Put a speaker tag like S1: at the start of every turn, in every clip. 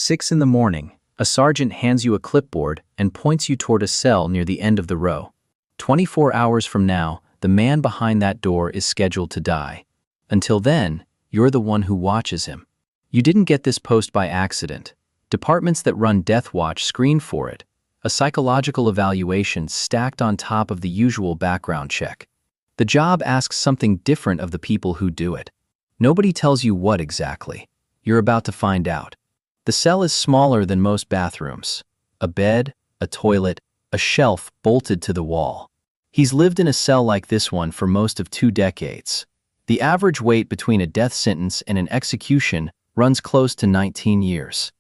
S1: 6 in the morning, a sergeant hands you a clipboard and points you toward a cell near the end of the row. 24 hours from now, the man behind that door is scheduled to die. Until then, you're the one who watches him. You didn't get this post by accident. Departments that run Death Watch screen for it. A psychological evaluation stacked on top of the usual background check. The job asks something different of the people who do it. Nobody tells you what exactly. You're about to find out. The cell is smaller than most bathrooms. A bed, a toilet, a shelf bolted to the wall. He's lived in a cell like this one for most of 2 decades. The average wait between a death sentence and an execution runs close to 19 years.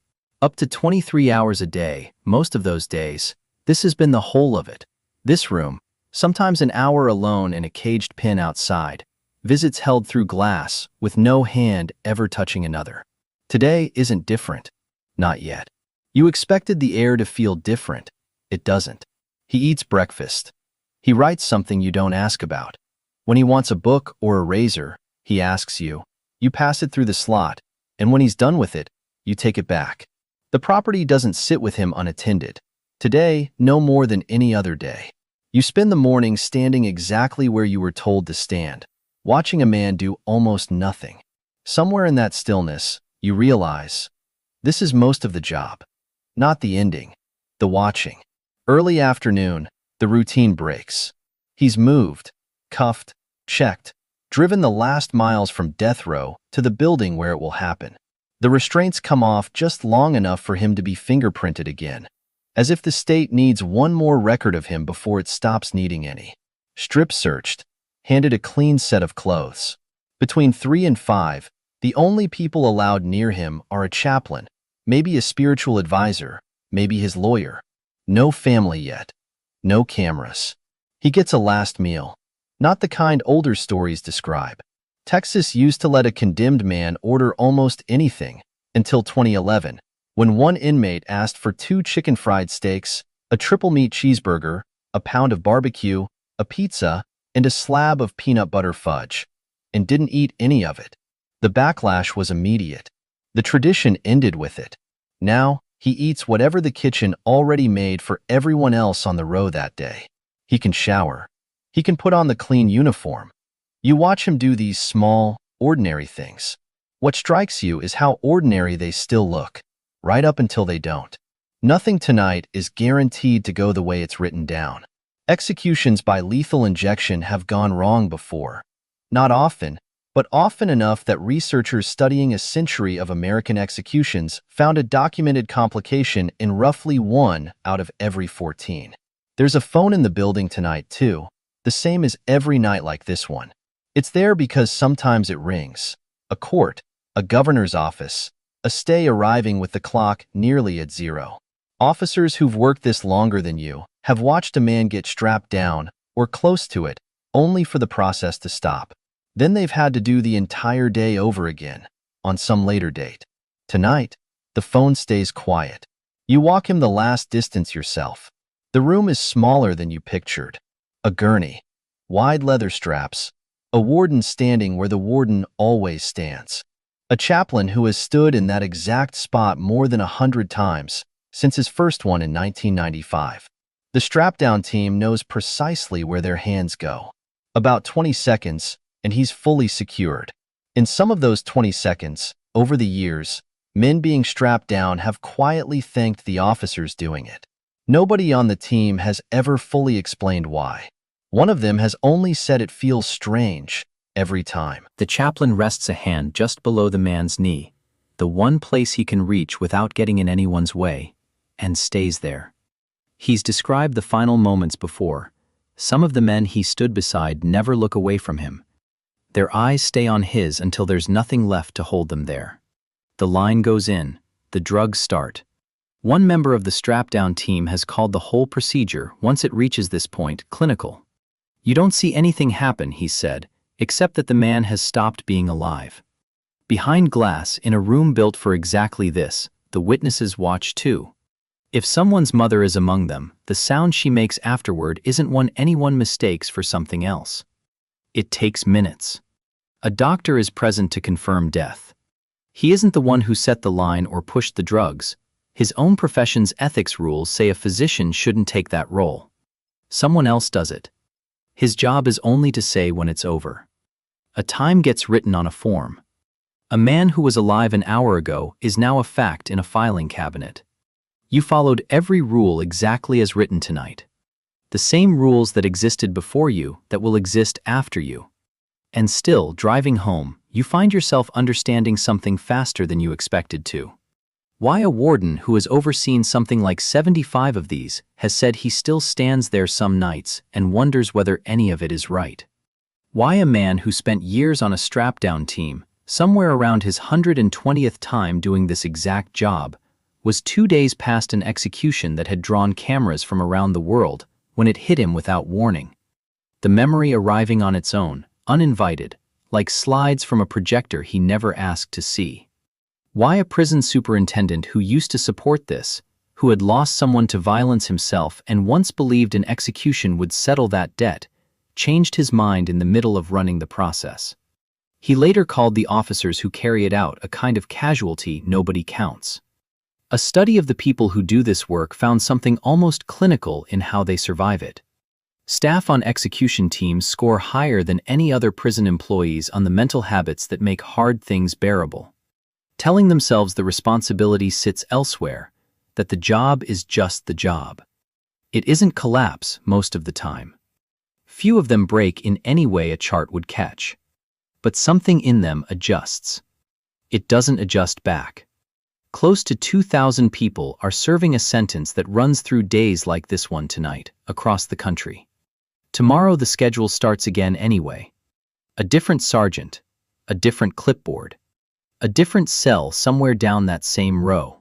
S1: Up to 23 hours a day, most of those days. This has been the whole of it. This room, sometimes an hour alone in a caged pen outside. Visits held through glass, with no hand ever touching another. Today isn't different. Not yet. You expected the air to feel different. It doesn't. He eats breakfast. He writes something you don't ask about. When he wants a book or a razor, he asks you. You pass it through the slot, and when he's done with it, you take it back. The property doesn't sit with him unattended. Today, no more than any other day. You spend the morning standing exactly where you were told to stand, watching a man do almost nothing. Somewhere in that stillness, you realize, this is most of the job. Not the ending, the watching. Early afternoon, the routine breaks. He's moved, cuffed, checked, driven the last miles from death row to the building where it will happen. The restraints come off just long enough for him to be fingerprinted again, as if the state needs one more record of him before it stops needing any. Strip searched, handed a clean set of clothes. Between 3 and 5, the only people allowed near him are a chaplain, maybe a spiritual advisor, maybe his lawyer. No family yet. No cameras. He gets a last meal. Not the kind older stories describe. Texas used to let a condemned man order almost anything until 2011, when one inmate asked for 2 chicken fried steaks, a triple meat cheeseburger, a pound of barbecue, a pizza, and a slab of peanut butter fudge, and didn't eat any of it. The backlash was immediate. The tradition ended with it. Now, he eats whatever the kitchen already made for everyone else on the row that day. He can shower. He can put on the clean uniform. You watch him do these small, ordinary things. What strikes you is how ordinary they still look, right up until they don't. Nothing tonight is guaranteed to go the way it's written down. Executions by lethal injection have gone wrong before. Not often, but often enough that researchers studying a century of American executions found a documented complication in roughly 1 out of every 14. There's a phone in the building tonight, too, the same as every night like this one. It's there because sometimes it rings. A court, a governor's office, a stay arriving with the clock nearly at 0. Officers who've worked this longer than you have watched a man get strapped down or close to it, only for the process to stop. Then they've had to do the entire day over again, on some later date. Tonight, the phone stays quiet. You walk him the last distance yourself. The room is smaller than you pictured. A gurney, wide leather straps, a warden standing where the warden always stands. A chaplain who has stood in that exact spot more than 100 times, since his first one in 1995. The strap-down team knows precisely where their hands go. About 20 seconds, and he's fully secured. In some of those 20 seconds, over the years, men being strapped down have quietly thanked the officers doing it. Nobody on the team has ever fully explained why. One of them has only said it feels strange every time. The chaplain rests a hand just below the man's knee, the one place he can reach without getting in anyone's way, and stays there. He's described the final moments before. Some of the men he stood beside never look away from him. Their eyes stay on his until there's nothing left to hold them there. The line goes in. The drugs start. One member of the strap-down team has called the whole procedure, once it reaches this point, clinical. You don't see anything happen, he said, except that the man has stopped being alive. Behind glass, in a room built for exactly this, the witnesses watch too. If someone's mother is among them, the sound she makes afterward isn't one anyone mistakes for something else. It takes minutes. A doctor is present to confirm death. He isn't the one who set the line or pushed the drugs. His own profession's ethics rules say a physician shouldn't take that role. Someone else does it. His job is only to say when it's over. A time gets written on a form. A man who was alive an hour ago is now a fact in a filing cabinet. You followed every rule exactly as written tonight. The same rules that existed before you that will exist after you. And still, driving home, you find yourself understanding something faster than you expected to. Why a warden who has overseen something like 75 of these has said he still stands there some nights and wonders whether any of it is right. Why a man who spent years on a strap-down team, somewhere around his 120th time doing this exact job, was 2 days past an execution that had drawn cameras from around the world when it hit him without warning. The memory arriving on its own, uninvited, like slides from a projector he never asked to see. Why a prison superintendent who used to support this, who had lost someone to violence himself and once believed an execution would settle that debt, changed his mind in the middle of running the process. He later called the officers who carry it out a kind of casualty nobody counts. A study of the people who do this work found something almost clinical in how they survive it. Staff on execution teams score higher than any other prison employees on the mental habits that make hard things bearable. Telling themselves the responsibility sits elsewhere, that the job is just the job. It isn't collapse most of the time. Few of them break in any way a chart would catch. But something in them adjusts. It doesn't adjust back. Close to 2,000 people are serving a sentence that runs through days like this one tonight, across the country. Tomorrow the schedule starts again anyway. A different sergeant, a different clipboard. A different cell somewhere down that same row.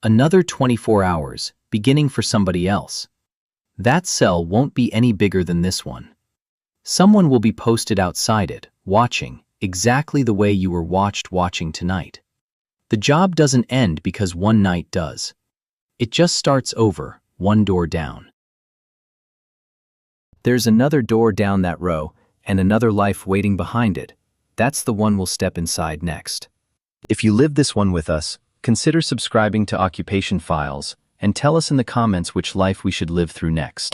S1: Another 24 hours, beginning for somebody else. That cell won't be any bigger than this one. Someone will be posted outside it, watching, exactly the way you were watching tonight. The job doesn't end because one night does. It just starts over, one door down. There's another door down that row, and another life waiting behind it. That's the one we'll step inside next. If you live this one with us, consider subscribing to Occupation Files and tell us in the comments which life we should live through next.